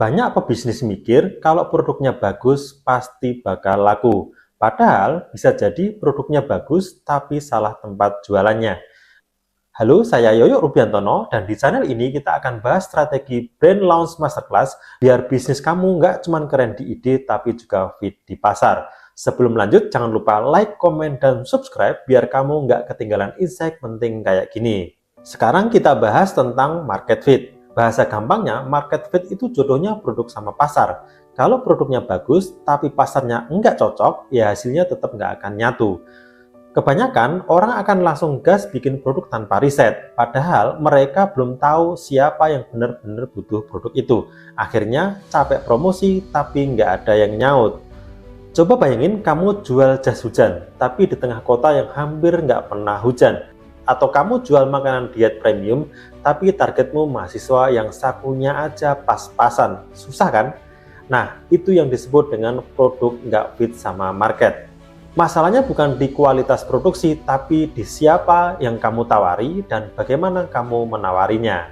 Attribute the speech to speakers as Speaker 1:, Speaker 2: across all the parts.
Speaker 1: Banyak pebisnis mikir kalau produknya bagus pasti bakal laku. Padahal bisa jadi produknya bagus tapi salah tempat jualannya. Halo, saya Yoyo Rubiantono dan di channel ini kita akan bahas strategi brand launch masterclass biar bisnis kamu nggak cuma keren di ide tapi juga fit di pasar. Sebelum lanjut, jangan lupa like, komen, dan subscribe biar kamu nggak ketinggalan insight penting kayak gini. Sekarang kita bahas tentang market fit. Bahasa gampangnya, market fit itu jodohnya produk sama pasar. Kalau produknya bagus tapi pasarnya nggak cocok, ya hasilnya tetap nggak akan nyatu. Kebanyakan orang akan langsung gas bikin produk tanpa riset, padahal mereka belum tahu siapa yang benar-benar butuh produk itu. Akhirnya capek promosi tapi nggak ada yang nyaut. Coba bayangin kamu jual jas hujan, tapi di tengah kota yang hampir nggak pernah hujan. Atau kamu jual makanan diet premium, tapi targetmu mahasiswa yang sakunya aja pas-pasan. Susah kan? Nah, itu yang disebut dengan produk nggak fit sama market. Masalahnya bukan di kualitas produksi, tapi di siapa yang kamu tawari dan bagaimana kamu menawarinya.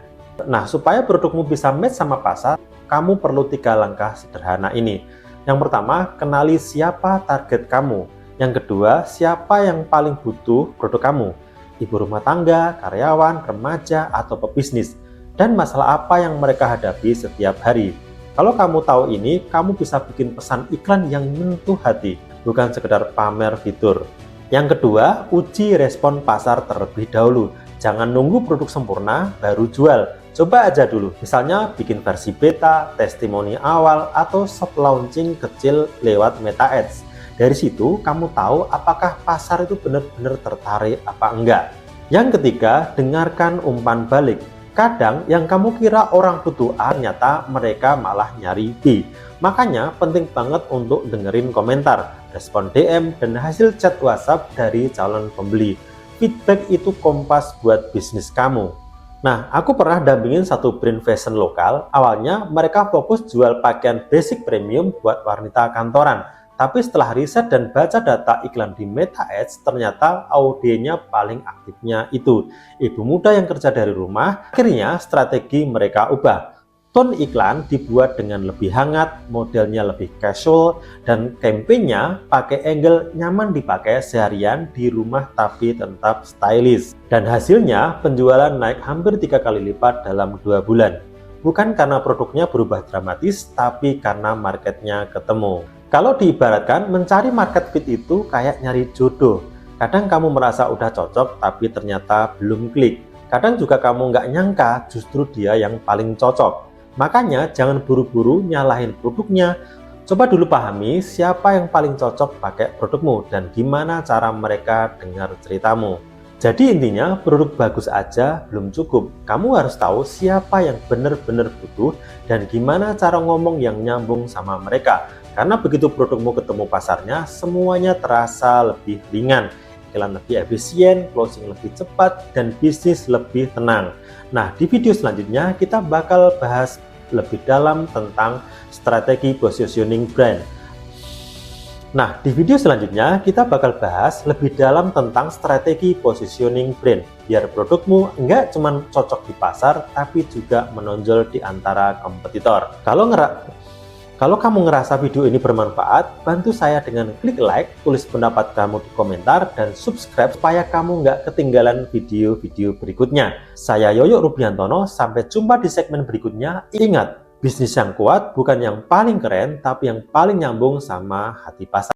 Speaker 1: Nah, supaya produkmu bisa match sama pasar, kamu perlu 3 langkah sederhana ini. Yang pertama, kenali siapa target kamu. Yang kedua, siapa yang paling butuh produk kamu. Ibu rumah tangga, karyawan, remaja, atau pebisnis. Dan masalah apa yang mereka hadapi setiap hari. Kalau kamu tahu ini, kamu bisa bikin pesan iklan yang menyentuh hati, bukan sekedar pamer fitur. Yang kedua, uji respon pasar terlebih dahulu. Jangan nunggu produk sempurna baru jual. Coba aja dulu, misalnya bikin versi beta, testimoni awal, atau soft launching kecil lewat Meta Ads. Dari situ, kamu tahu apakah pasar itu benar-benar tertarik apa enggak. Yang ketiga, dengarkan umpan balik. Kadang yang kamu kira orang butuh A, ternyata mereka malah nyari B. Makanya penting banget untuk dengerin komentar, respon DM, dan hasil chat WhatsApp dari calon pembeli. Feedback itu kompas buat bisnis kamu. Nah, aku pernah dampingin satu brand fashion lokal. Awalnya mereka fokus jual pakaian basic premium buat wanita kantoran. Tapi setelah riset dan baca data iklan di Meta Ads, ternyata audiennya paling aktifnya itu ibu muda yang kerja dari rumah. Akhirnya strategi mereka ubah. Tone iklan dibuat dengan lebih hangat, modelnya lebih casual, dan kampanyenya pakai angle nyaman dipakai seharian di rumah tapi tetap stylish. Dan hasilnya penjualan naik hampir 3 kali lipat dalam 2 bulan. Bukan karena produknya berubah dramatis, tapi karena marketnya ketemu. Kalau diibaratkan, mencari market fit itu kayak nyari jodoh. Kadang kamu merasa udah cocok, tapi ternyata belum klik. Kadang juga kamu nggak nyangka justru dia yang paling cocok. Makanya jangan buru-buru nyalahin produknya. Coba dulu pahami siapa yang paling cocok pakai produkmu dan gimana cara mereka dengar ceritamu. Jadi intinya, produk bagus aja belum cukup. Kamu harus tahu siapa yang benar-benar butuh dan gimana cara ngomong yang nyambung sama mereka. Karena begitu produkmu ketemu pasarnya, semuanya terasa lebih ringan, iklan lebih efisien, closing lebih cepat, dan bisnis lebih tenang. Nah, di video selanjutnya kita bakal bahas lebih dalam tentang strategi positioning brand. Nah, di video selanjutnya kita bakal bahas lebih dalam tentang strategi positioning brand, biar produkmu nggak cuma cocok di pasar, tapi juga menonjol di antara kompetitor. Kalau kamu ngerasa video ini bermanfaat, bantu saya dengan klik like, tulis pendapat kamu di komentar, dan subscribe supaya kamu nggak ketinggalan video-video berikutnya. Saya Yoyo Rubiantono, sampai jumpa di segmen berikutnya. Ingat, bisnis yang kuat bukan yang paling keren, tapi yang paling nyambung sama hati pasar.